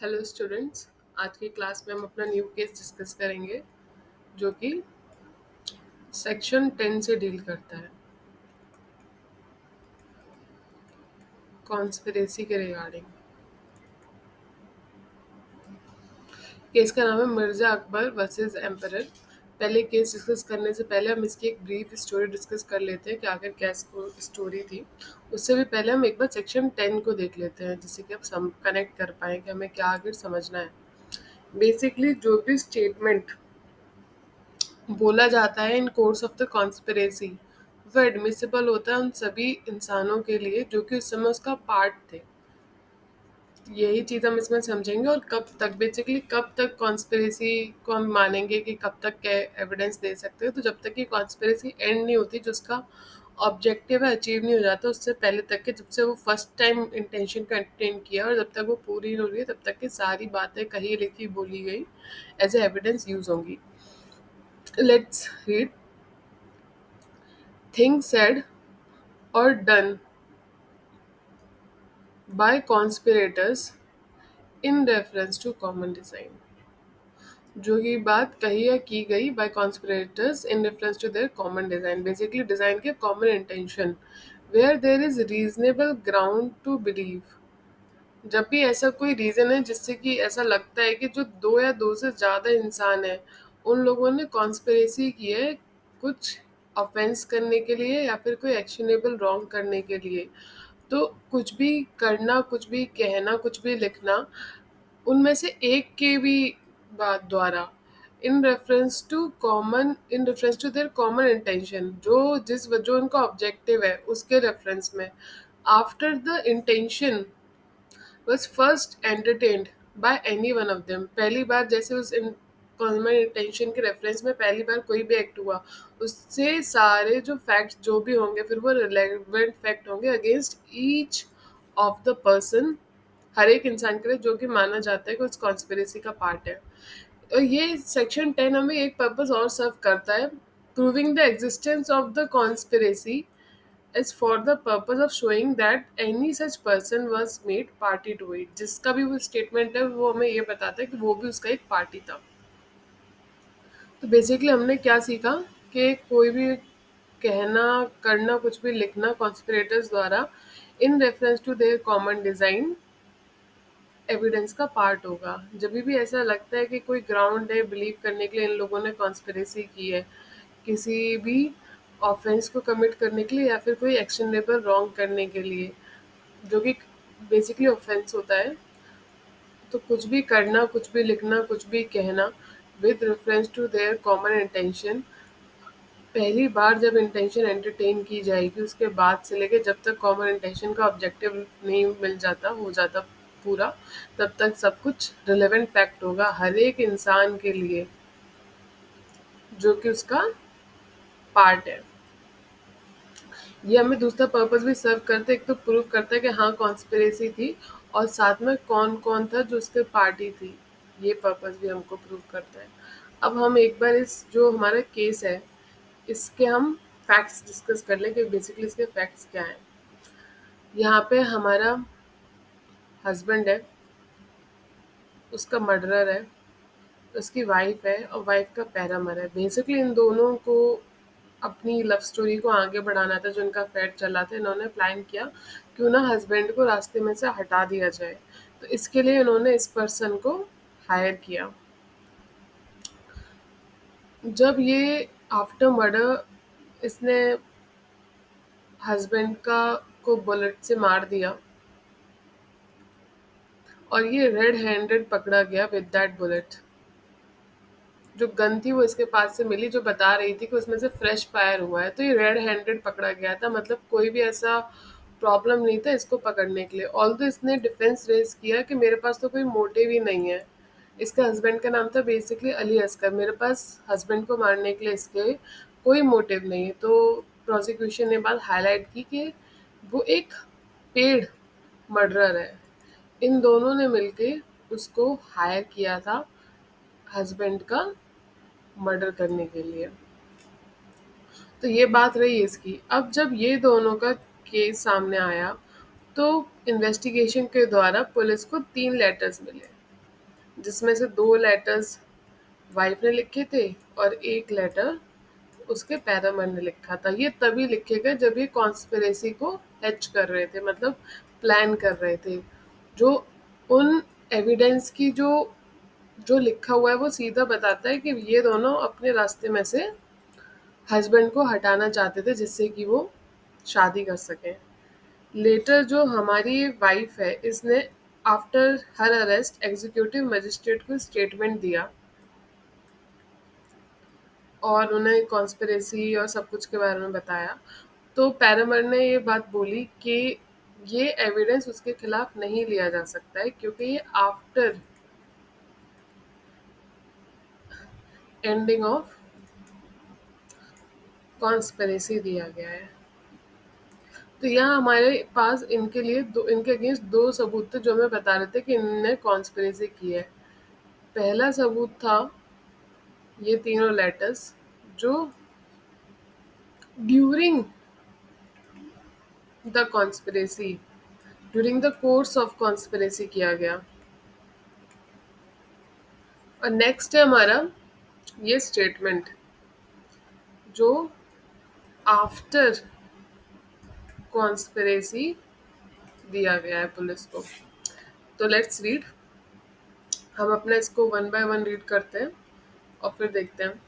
Hello students. आज की class में हम अपना न्यू केस डिस्कस करेंगे जो कि सेक्शन 10 से डील करता है, कॉन्स्पिरेसी के रिगार्डिंग। केस का नाम है मिर्जा अकबर वर्सेस एम्परर। पहले केस डिस्कस करने से पहले हम इसकी एक ब्रीफ स्टोरी डिस्कस कर लेते हैं कि आखिर क्या स्टोरी थी। उससे भी पहले हम एक बार सेक्शन 10 को देख लेते हैं जिससे कि हम कनेक्ट कर पाएँ कि हमें क्या आखिर समझना है। बेसिकली जो भी स्टेटमेंट बोला जाता है इन कोर्स ऑफ द कॉन्स्पिरेसी वो एडमिसिबल होता है उन सभी इंसानों के लिए जो कि उस समय उसका पार्ट थे। यही चीज़ हम इसमें समझेंगे और कब तक बेसिकली कब तक कॉन्स्पिरेसी को हम मानेंगे कि कब तक क्या एविडेंस दे सकते हैं। तो जब तक कि कॉन्स्पिरेसी एंड नहीं होती, जो उसका ऑब्जेक्टिव है अचीव नहीं हो जाता, उससे पहले तक के जब से वो फर्स्ट टाइम इंटेंशन को एंटरटेन किया और जब तक वो पूरी नहीं हो रही है तब तक की सारी बातें कही लिखी बोली गई एज ए एविडेंस यूज होंगी। Let's read. Things said or done by conspirators in reference to common design। जो ये बात कही या की गई by conspirators in reference to their common design, basically design के common intention, where there is reasonable ground to believe. जब भी ऐसा कोई रीज़न है जिससे कि ऐसा लगता है कि जो दो या दो से ज़्यादा इंसान हैं उन लोगों ने कॉन्स्पिरेसी की है कुछ ऑफेंस करने के लिए या फिर कोई एक्शनेबल रॉन्ग करने के लिए, तो कुछ भी करना, कुछ भी कहना, कुछ भी लिखना उनमें से एक के भी बात द्वारा in reference to their common intention, जो उनका ऑब्जेक्टिव है उसके रेफरेंस में, after the intention was first entertained by any one of them। पहली बार जैसे उस कॉमन इंटेंशन के रेफरेंस में पहली बार कोई भी एक्ट हुआ, उससे सारे जो फैक्ट्स जो भी होंगे फिर वो रिलेवेंट फैक्ट होंगे against each of the person, हर एक इंसान के लिए जो कि माना जाता है कि उस कॉन्स्पिरेसी का पार्ट है। और ये सेक्शन 10 हमें एक पर्पस और सर्व करता है, proving the existence of the conspiracy is for the purpose of showing that any such person was made party to it। जिसका भी वो स्टेटमेंट है वो हमें ये बताता है कि वो भी उसका एक पार्टी था। तो बेसिकली हमने क्या सीखा कि कोई भी कहना, करना, कुछ भी लिखना कॉन्स्पिरेटर्स द्वारा in reference to their common design evidence का पार्ट होगा। जब भी ऐसा लगता है कि कोई ग्राउंड है बिलीव करने के लिए इन लोगों ने कॉन्स्पिरेसी की है किसी भी ऑफेंस को कमिट करने के लिए या फिर कोई एक्शनेबल रॉन्ग करने के लिए, जो कि बेसिकली ऑफेंस होता है, तो कुछ भी करना, कुछ भी लिखना, कुछ भी कहना with reference to their common intention. पहली बार जब इंटेंशन एंटरटेन की जाएगी उसके बाद से लेके जब तक कॉमन इंटेंशन का ऑब्जेक्टिव नहीं मिल जाता, हो जाता पूरा, तब तक सब कुछ रिलेवेंट फैक्ट होगा हर एक इंसान के लिए जो कि उसका पार्ट है। ये हमें दूसरा पर्पस भी सर्व करता है, एक तो प्रूव करता है कि हाँ कॉन्स्पिरेसी थी और साथ में कौन कौन था जो उसके पार्टी थी, ये पर्पस भी हमको प्रूव करता है। अब हम एक बार इस जो हमारा केस है इसके हम फैक्ट्स डिस्कस कर लें कि बेसिकली इसके फैक्ट्स क्या हैं। यहाँ पे हमारा हस्बैंड है, उसका मर्डरर है, उसकी वाइफ है और वाइफ का पैरामर है। बेसिकली इन दोनों को अपनी लव स्टोरी को आगे बढ़ाना था, जो इनका फ्लैट चला था, इन्होंने प्लान किया क्यों ना हस्बैंड को रास्ते में से हटा दिया जाए। तो इसके लिए इन्होंने इस पर्सन को हायर किया। जब ये आफ्टर मर्डर इसने हस्बैंड का को बुलेट से मार दिया और ये रेड हैंडेड पकड़ा गया विद दैट बुलेट। जो गन थी वो इसके पास से मिली जो बता रही थी कि उसमें से फ्रेश फायर हुआ है, तो ये रेड हैंडेड पकड़ा गया था, मतलब कोई भी ऐसा प्रॉब्लम नहीं था इसको पकड़ने के लिए। ऑल्दो इसने डिफेंस रेज किया कि मेरे पास तो कोई मोटिव ही नहीं है। इसका हस्बैंड का नाम था बेसिकली अली असगर, मेरे पास हस्बैंड को मारने के लिए इसके कोई मोटिव नहीं है। तो प्रोसिक्यूशन ने बात हाईलाइट की कि वो एक पेड मर्डरर है। इन दोनों ने मिलके उसको हायर किया था हस्बैंड का मर्डर करने के लिए। तो ये बात रही इसकी। अब जब ये दोनों का केस सामने आया तो इन्वेस्टिगेशन के द्वारा पुलिस को 3 लेटर्स मिले। जिसमें से 2 लेटर्स वाइफ ने लिखे थे और एक लेटर उसके पैरामर ने लिखा था। ये तभी लिखे गए जब ये कॉन्स्पिरेसी को हैच कर रहे थे, मतलब प्लान कर रहे थे। जो उन एविडेंस की जो जो लिखा हुआ है वो सीधा बताता है कि ये दोनों अपने रास्ते में से हस्बैंड को हटाना चाहते थे जिससे कि वो शादी कर सकें। लेटर जो हमारी वाइफ है इसने after her arrest executive magistrate को स्टेटमेंट दिया और उन्हें कॉन्स्पिरेसी और सब कुछ के बारे में बताया। तो पैरामर ने ये बात बोली कि ये एविडेंस उसके खिलाफ नहीं लिया जा सकता है क्योंकि ये आफ्टर एंडिंग ऑफ कॉन्स्पिरेसी दिया गया है। तो यहाँ हमारे पास इनके लिए इनके अगेंस्ट 2 सबूत थे जो हमें बता रहे थे कि इनने कॉन्स्पिरेसी की है। पहला सबूत था ये तीनों लेटर्स जो during the conspiracy during the course of conspiracy किया गया। और नेक्स्ट है हमारा ये स्टेटमेंट जो आफ्टर कॉन्स्पिरेसी दिया गया है पुलिस को। तो लेट्स रीड। हम अपना इसको वन बाय वन रीड करते हैं और फिर देखते हैं।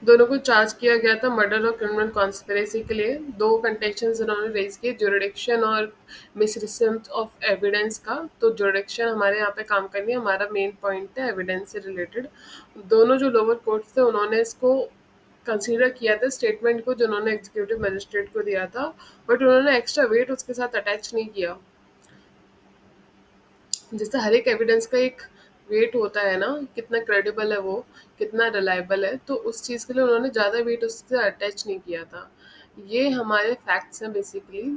दोनों को चार्ज किया गया था मर्डर और क्रिमिनल कॉन्स्पिरेसी के लिए। 2 कंटेंशंस उन्होंने रेज किए, जुरिडिक्शन और मिसरिसेप्ट ऑफ एविडेंस का। तो जुरिडिक्शन हमारे यहाँ पे काम करनी है, हमारा मेन पॉइंट है एविडेंस से रिलेटेड। दोनों जो लोअर कोर्ट थे उन्होंने इसको कंसीडर किया था स्टेटमेंट को जो उन्होंने एग्जीक्यूटिव मजिस्ट्रेट को दिया था, बट उन्होंने एक्स्ट्रा वेट उसके साथ अटैच नहीं किया। जैसे हर एक एविडेंस का एक वेट होता है ना, कितना क्रेडिबल है वो, कितना रिलायबल है, तो उस चीज़ के लिए उन्होंने ज़्यादा वेट उससे अटैच नहीं किया था। ये हमारे फैक्ट्स हैं बेसिकली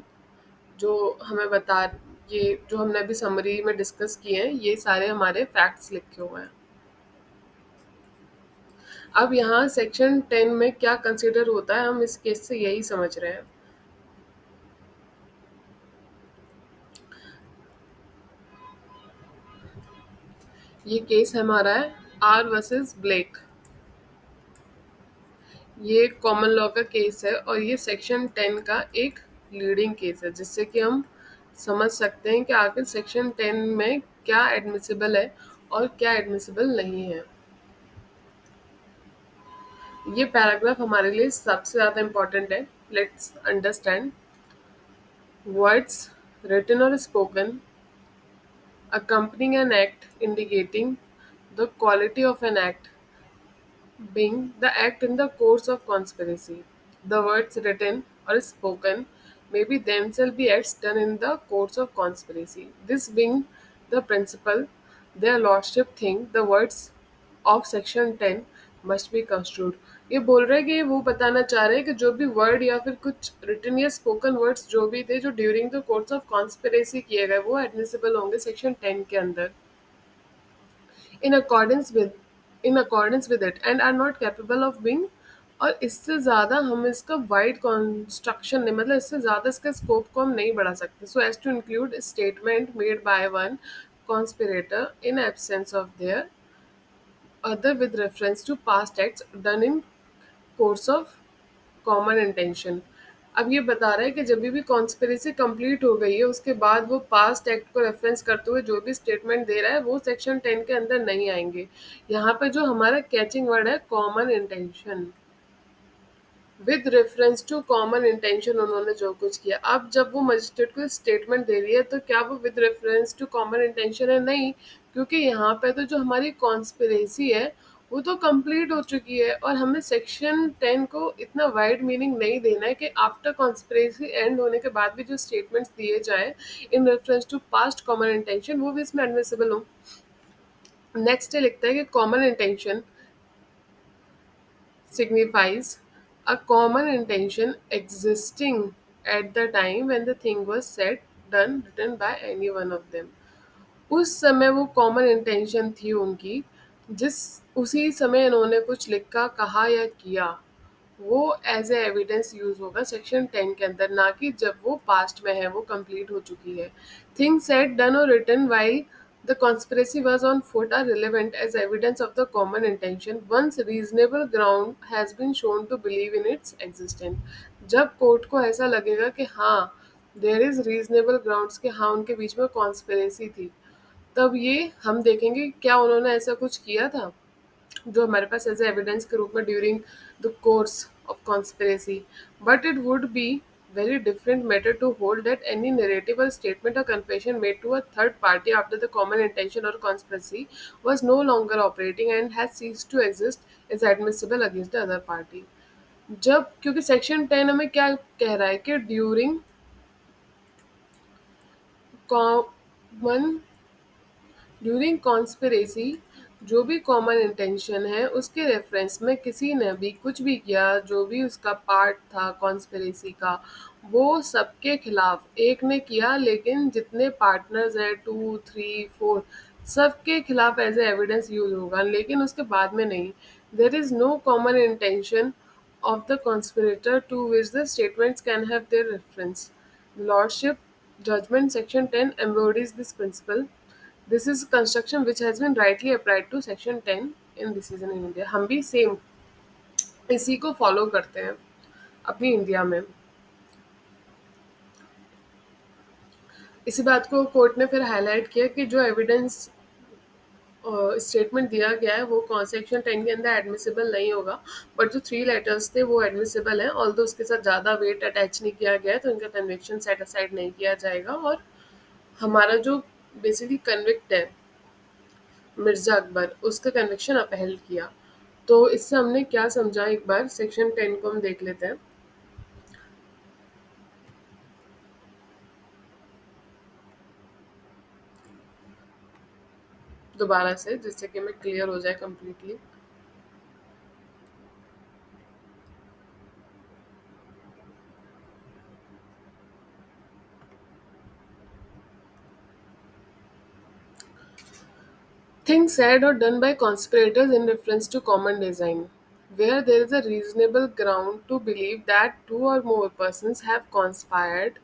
जो हमें बता, ये जो हमने अभी समरी में डिस्कस किए हैं ये सारे हमारे फैक्ट्स लिखे हुए हैं। अब यहाँ सेक्शन 10 में क्या कंसिडर होता है हम इस केस से यही समझ रहे हैं। ये केस हमारा है आर वर्सेस ब्लेक। ये कॉमन लॉ का केस है और ये सेक्शन 10 का एक लीडिंग केस है, जिससे कि हम समझ सकते हैं कि आखिर सेक्शन 10 में क्या एडमिसिबल है और क्या एडमिसिबल नहीं है। ये पैराग्राफ हमारे लिए सबसे ज़्यादा इम्पोर्टेंट है। Let's understand. Words written or spoken accompanying an act indicating the quality of an act being the act in the course of conspiracy. The words written or spoken may be themselves be acts done in the course of conspiracy. This being the principle, their lordship think the words of section 10 must be construed. ये बोल रहे हैं कि वो बताना चाह रहे हैं कि जो भी वर्ड या फिर कुछ रिटन या स्पोकन वर्ड्स जो भी थे जो during the course of conspiracy किए गए वो एडमिसिबल होंगे सेक्शन 10 के अंदर in accordance with in accordance with it and are not capable of being। और इससे ज़्यादा हम इसका वाइड कंस्ट्रक्शन नहीं, मतलब इससे ज़्यादा इसका स्कोप को हम नहीं बढ़ा सकते। So as to include statement made by one conspirator in absence of their other with reference to past acts done in course of common intention. अब ये बता रहा है कि जब भी कॉन्स्पिरेसी कंप्लीट हो गई है उसके बाद वो पास्ट एक्ट को रेफरेंस करते हुए जो भी स्टेटमेंट दे रहा है वो सेक्शन 10 के अंदर नहीं आएंगे। यहाँ पे जो हमारा कैचिंग वर्ड है common intention, with reference to common intention उन्होंने जो कुछ किया। अब जब वो मजिस्ट्रेट को स्टेटमेंट दे रही है तो क्या वो with reference to common intention है? नहीं, क्योंकि यहाँ पे तो जो हमारी कॉन्स्पिरेसी है वो तो कंप्लीट हो चुकी है और हमें सेक्शन 10 को इतना वाइड मीनिंग नहीं देना है कि आफ्टर कॉन्स्पिरेसी एंड होने के बाद भी जो स्टेटमेंट्स दिए जाए in reference to past common intention वो भी इसमें एडमिसिबल हो। नेक्स्ट लिखता है कि common intention signifies a common intention existing at the time when the thing was said, done, written by any one of them। उस समय वो कॉमन इंटेंशन थी उनकी, जिस उसी समय इन्होंने कुछ लिखा, कहा या किया, वो एज ए एविडेंस यूज होगा सेक्शन 10 के अंदर, ना कि जब वो पास्ट में है, वो कंप्लीट हो चुकी है. थिंग्स सेड डन और written while the conspiracy was on foot are relevant as evidence of the common intention once reasonable ground has been shown to believe in its existence. जब court को ऐसा लगेगा कि हाँ देयर इज रीजनेबल ग्राउंड्स कि हाँ उनके बीच में कॉन्स्पिरेसी थी, तब ये हम देखेंगे कि क्या उन्होंने ऐसा कुछ किया था जो हमारे पास एज एविडेंस के रूप में during the course of conspiracy. But it would be very different matter to hold that any narrative or statement or confession made to a third party after the common intention or conspiracy was no longer operating and has ceased to exist is admissible against the other party. जब क्योंकि section 10 हमें क्या कह रहा है कि during common during conspiracy जो भी कॉमन इंटेंशन है उसके रेफरेंस में किसी ने भी कुछ भी किया, जो भी उसका पार्ट था कॉन्स्पिरेसी का, वो सबके खिलाफ एक ने किया, लेकिन जितने पार्टनर्स हैं 2 3 4 सबके खिलाफ एज ए एविडेंस यूज होगा, लेकिन उसके बाद में नहीं. There is no common intention of the conspirator to which the statements can have their reference. Lordship Judgment Section 10 embodies this principle. This is construction which has been rightly applied to Section 10 in decision in India. हम भी same इसी को follow करते हैं अपनी India में. इसी बात को कोर्ट ने फिर हाईलाइट किया कि जो एविडेंस स्टेटमेंट दिया गया है वो सेक्शन 10 के अंदर एडमिसिबल नहीं होगा, बट जो 3 लेटर्स थे वो एडमिसिबल हैं, ऑल्दो उसके साथ ज़्यादा वेट अटैच नहीं किया गया है, तो इनका कन्विक्शन सेट असाइड नहीं किया जाएगा. और हमारा जो बेसिकली कन्विक्ट है मिर्जा अकबर, उसका कन्विक्शन अपहेल्ड किया. तो इससे हमने क्या समझा, एक बार सेक्शन 10 को हम देख लेते हैं दोबारा से, जिससे कि हमें क्लियर हो जाए completely. Things said or done by conspirators in reference to common design, where there is a reasonable ground to believe that two or more persons have conspired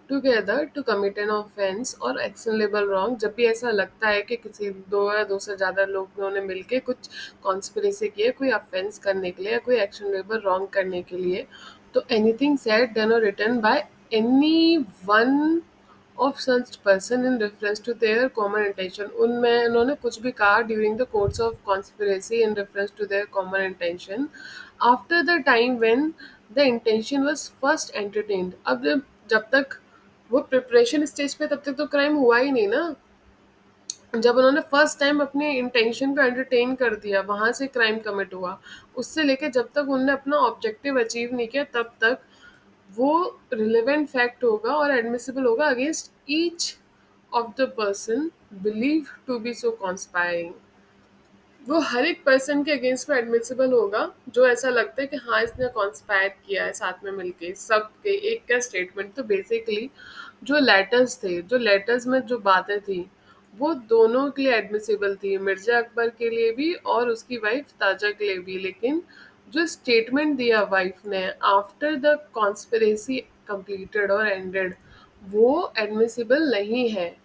together to commit an offense or actionable wrong. जब भी ऐसा लगता है कि किसी दो या दो से ज़्यादा लोगों ने मिलके कुछ कॉन्स्पिरेसी की है कोई ऑफेंस करने के लिए या कोई एक्शनेबल रॉन्ग करने के लिए, तो एनीथिंग सेड डन और written by any one of such person in reference to their common intention. उनमें उन्होंने कुछ भी कहा during the course of conspiracy in reference to their common intention after the time when the intention was first entertained. अब जब तक वो preparation stage पे तब तक तो क्राइम हुआ ही नहीं ना. जब उन्होंने फर्स्ट टाइम अपने इंटेंशन को एंटरटेन कर दिया वहां से क्राइम कमिट हुआ. उससे लेके जब तक उन्होंने अपना ऑब्जेक्टिव अचीव नहीं किया तब तक वो रिलेवेंट फैक्ट होगा और एडमिसिबल होगा against each of the person believe to be so conspiring. वो हर एक पर्सन के अगेंस्ट में एडमिसिबल होगा जो ऐसा लगता है कि हाँ इसने कॉन्स्पायर किया है साथ में मिलके सबके एक का स्टेटमेंट. तो बेसिकली जो लेटर्स थे, जो लेटर्स में जो बातें थी, वो दोनों के लिए एडमिसिबल थी, मिर्जा अकबर के लिए भी और उसकी वाइफ ताजा के लिए भी. लेकिन जो स्टेटमेंट दिया वाइफ ने आफ्टर द कॉन्स्पिरेसी कंप्लीटेड और एंडेड, वो एडमिसिबल नहीं है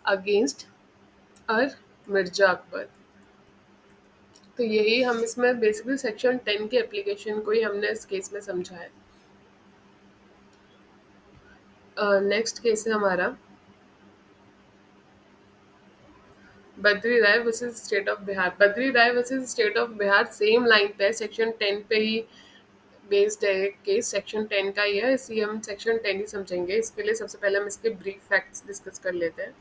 अगेंस्ट अर मिर्जा अकबर. तो यही हम इसमें बेसिकली सेक्शन 10 के एप्लीकेशन को ही हमने इस केस में समझा है. नेक्स्ट केस है हमारा Badri Rai versus State of Bihar. Badri Rai versus State of Bihar same line पे है, सेक्शन 10 पे ही बेस्ड है केस, सेक्शन 10 का ही है, इसलिए हम सेक्शन 10 ही समझेंगे. इसके लिए सबसे पहले हम इसके ब्रीफ फैक्ट्स डिस्कस कर लेते हैं.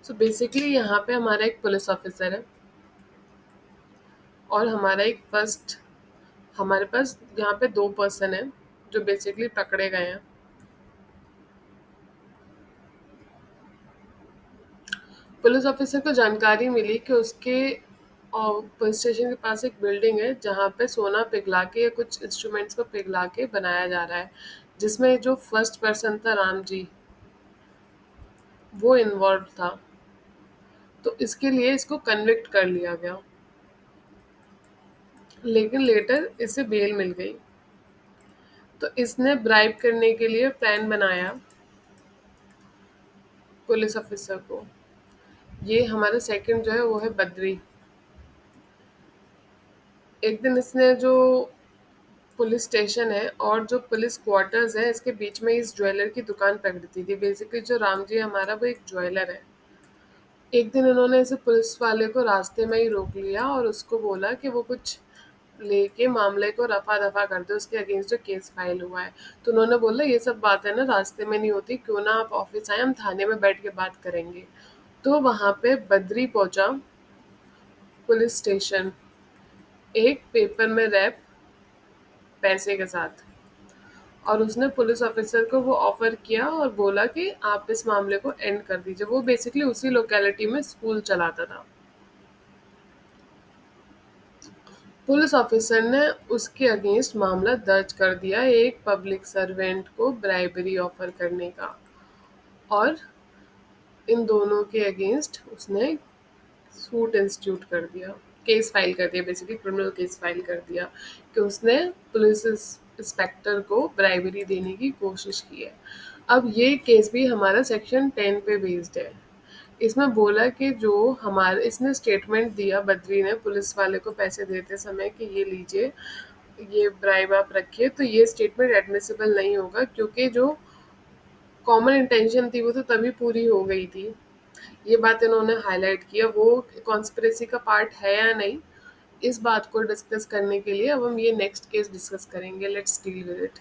सो बेसिकली यहाँ पे हमारा एक पुलिस ऑफिसर है और हमारा एक फर्स्ट, हमारे पास यहाँ पे 2 पर्सन है जो बेसिकली पकड़े गए हैं. पुलिस ऑफिसर को जानकारी मिली कि उसके पुलिस स्टेशन के पास एक बिल्डिंग है जहाँ पे सोना पिघला के या कुछ इंस्ट्रूमेंट्स को पिघला के बनाया जा रहा है, जिसमें जो फर्स्ट पर्सन था राम जी, वो इन्वॉल्व था, तो इसके लिए इसको कन्विक्ट कर लिया गया। लेकिन लेटर इसे बेल मिल गई। तो इसने ब्राइब करने के लिए प्लान बनाया पुलिस ऑफिसर को। ये हमारा सेकंड जो है वो है बद्री। एक दिन इसने जो पुलिस स्टेशन है और जो पुलिस क्वार्टर्स है इसके बीच में इस ज्वेलर की दुकान पकड़ी थी। बेसिकली जो राम जी हमारा वो एक ज्वेलर है। एक दिन इन्होंने ऐसे पुलिस वाले को रास्ते में ही रोक लिया और उसको बोला कि वो कुछ लेके मामले को रफा दफा कर दे, उसके अगेंस्ट जो केस फाइल हुआ है। तो उन्होंने बोला ये सब बात है ना रास्ते में नहीं होती, क्यों ना आप ऑफिस आए, हम थाने में बैठ के बात करेंगे। तो वहां पे बद्री पहुंचा पुलिस स्टेशन, एक पेपर में रैप पैसे के साथ, और उसने पुलिस ऑफिसर को वो ऑफर किया और बोला कि आप इस मामले को एंड कर दीजिए। वो बेसिकली उसी लोकेलिटी में स्कूल चलाता था। पुलिस ऑफिसर ने उसके अगेंस्ट मामला दर्ज कर दिया एक पब्लिक सर्वेंट को ब्राइबरी ऑफर करने का, और इन दोनों के अगेंस्ट उसने सूट इंस्टीट्यूट कर दिया, केस फाइल कर दिया, बेसिकली क्रिमिनल केस फाइल कर दिया कि उसने पुलिस इंस्पेक्टर को ब्राइबरी देने की कोशिश की है। अब ये केस भी हमारा सेक्शन 10 पे बेस्ड है। इसमें बोला कि जो हमारे इसने स्टेटमेंट दिया बद्री ने पुलिस वाले को पैसे देते समय कि ये लीजिए, ये ब्राइब आप रखिए, तो ये स्टेटमेंट एडमिसिबल नहीं होगा क्योंकि जो कॉमन इंटेंशन थी वो तो तभी पूरी हो गई थी। ये बात इन्होंने हाईलाइट किया। वो कॉन्स्पिरेसी का पार्ट है या नहीं, इस बात को डिस्कस करने के लिए अब हम ये नेक्स्ट केस डिस्कस करेंगे। Let's deal with it.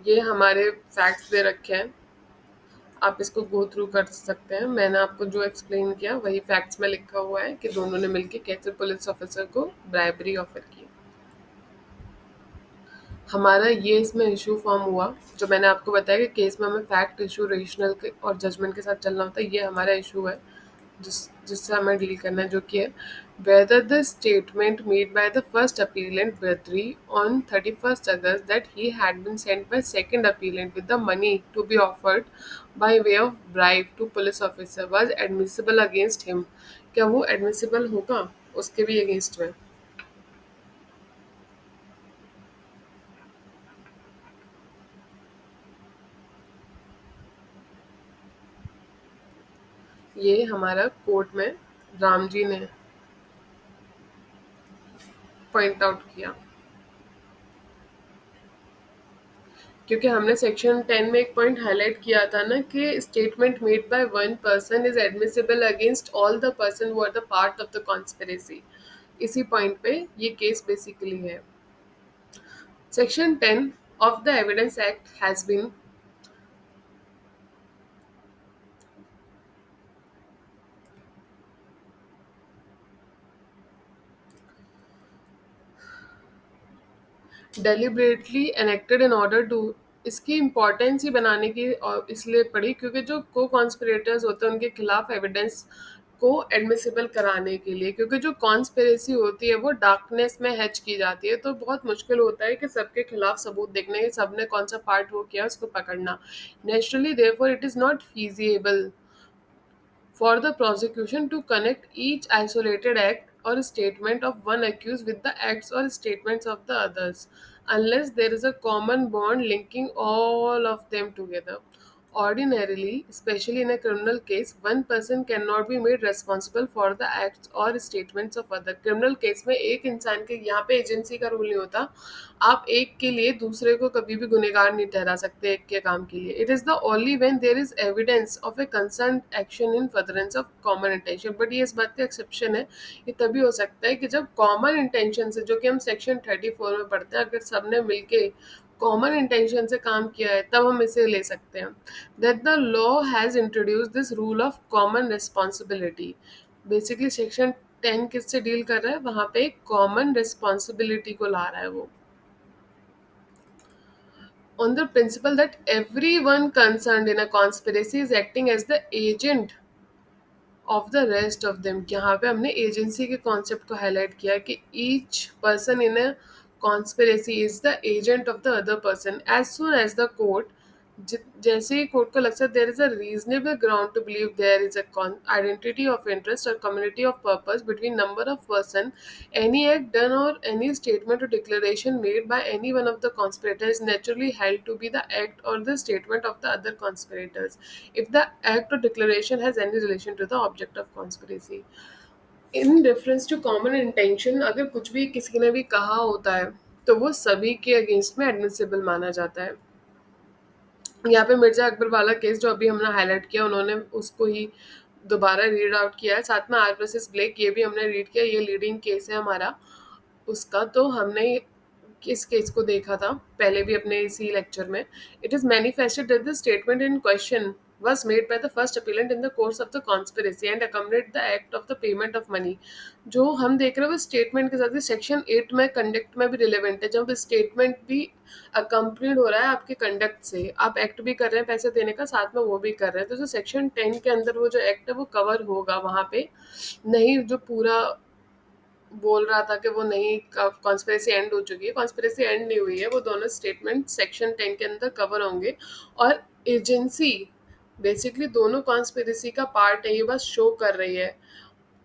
ये हमारे फैक्ट्स दे रखे हैं, आप इसको गो थ्रू कर सकते हैं। मैंने आपको जो एक्सप्लेन किया वही फैक्ट्स में लिखा हुआ है कि दोनों ने मिलकर कैसे पुलिस ऑफिसर को ब्राइबरी ऑफर की। हमारा ये इसमें इशू फॉर्म हुआ, जो मैंने आपको बताया कि केस में हमें फैक्ट इशू रेशनल और जजमेंट के साथ चलना होता है। ये हमारा इशू है जिससे हमें डील करना है, जो कि है whether the statement made by the first appellant Bradley on 31st August that he had been sent by second appellant with the money to be offered by way of bribe to police officer was admissible against him। क्या वो admissible होगा उसके भी against में? ये हमारा court में राम जी ने पॉइंट आउट किया, क्योंकि हमने सेक्शन 10 में एक पॉइंट हाईलाइट किया था ना कि statement made by one person is admissible against all the person who are the part of the conspiracy. इसी पॉइंट पे ये केस बेसिकली है। Section 10 of the Evidence Act has been deliberately enacted in order to, इसकी importance ही बनाने की और इसलिए पड़ी क्योंकि जो को कॉन्स्पिरेटर्स होते हैं उनके खिलाफ एविडेंस को एडमिसिबल कराने के लिए, क्योंकि जो कॉन्स्पिरेसी होती है वो डार्कनेस में हैच की जाती है, तो बहुत मुश्किल होता है कि सबके खिलाफ सबूत देखने के, सबने कौन सा पार्ट वो किया उसको पकड़ना। Naturally therefore it is not feasible for the prosecution to connect each isolated act or statement of one accused with the acts or statements of the others, unless there is a common bond linking all of them together. Ordinarily, especially in a criminal case, one person cannot be made responsible for the acts or statements of other. Criminal case में एक इंसान के, यहाँ पे agency का rule नहीं होता, आप एक के लिए दूसरे को कभी भी गुनहगार नहीं ठहरा सकते एक के काम के लिए। It is the only when there is evidence of a concern action in furtherance of common intention. But ये इस बात का एक्सेप्शन है, ये तभी हो सकता है कि जब कॉमन इंटेंशन से, जो कि हम सेक्शन 34 में पढ़ते हैं, अगर सबने मिलके कॉमन इंटेंशन से काम किया है तब हम इसे ले सकते हैं। That the law has introduce this rule of common responsibility. Basically section 10 किससे डील कर रहा है, वहाँ पे कॉमन रिस्पॉन्सिबिलिटी को ला रहा है वो, on the principle that everyone concerned in a conspiracy is acting as the agent of the rest of them. यहाँ पे हमने एजेंसी के कॉन्सेप्ट को हाईलाइट किया कि each person in a conspiracy is the agent of the other person as soon as the court, जैसे ही court को लगता है there is a reasonable ground to believe there is a identity of interest और community of purpose between number of person, any act done or any statement or declaration made by any one of the conspirators is naturally held to be the act or the statement of the other conspirators if the act or declaration has any relation to the object of conspiracy. In reference to common intention, अगर कुछ भी किसी ने भी कहा होता है तो वो सभी के अगेंस्ट में एडमिसिबल माना जाता है। यहाँ पे मिर्जा अकबर वाला केस जो अभी हमने हाईलाइट किया, उन्होंने उसको ही दोबारा रीड आउट किया है। साथ में आर वर्सेस ब्लेक ये भी हमने रीड किया, ये लीडिंग केस है हमारा उसका। तो हमने इस केस को देखा था पहले भी अपने इसी लेक्चर में। It is manifested that the statement in question was made by the first appellant in the course of the conspiracy and accompanied the act of the payment of money। जो हम देख रहे हैं वो स्टेटमेंट के साथ section 8 में conduct में भी रिलेवेंट है। जब स्टेटमेंट भी अकम्पनीड हो रहा है आपके कंडक्ट से, आप एक्ट भी कर रहे हैं पैसे देने का, साथ में वो भी कर रहे हैं, तो जो सेक्शन 10 के अंदर वो जो एक्ट है वो कवर होगा वहाँ पे। नहीं जो पूरा बोल रहा था कि वो नहीं कॉन्स्पिरेसी एंड हो चुकी है, कॉन्स्पिरेसी एंड नहीं हुई है, वो दोनों स्टेटमेंट सेक्शन 10 के अंदर कवर होंगे। और एजेंसी बेसिकली दोनों कॉन्स्पिरेसी का पार्ट है, ये बस शो कर रही है,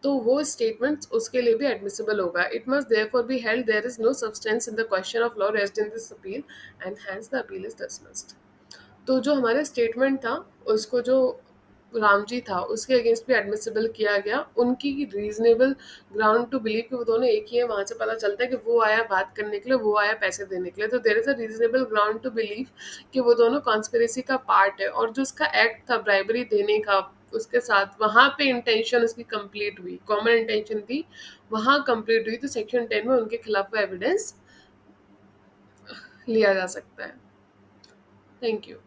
तो वो स्टेटमेंट उसके लिए भी एडमिसिबल होगा। It must therefore be held there is no substance in the question of law raised in this appeal and hence the appeal is dismissed. तो जो हमारे स्टेटमेंट था उसको जो राम जी था उसके अगेंस्ट भी एडमिसिबल किया गया। उनकी रीजनेबल ग्राउंड टू बिलीव कि वो दोनों एक ही है, वहां से पता चलता है कि वो आया बात करने के लिए, वो आया पैसे देने के लिए, तो there is a reasonable ground to believe कि वो दोनों कॉन्स्पिरेसी का पार्ट है। और जो उसका एक्ट था ब्राइबरी देने का, उसके साथ वहां पे इंटेंशन उसकी कंप्लीट हुई, कॉमन इंटेंशन थी, वहां कंप्लीट हुई, तो सेक्शन 10 में उनके खिलाफ एविडेंस लिया जा सकता है। Thank you.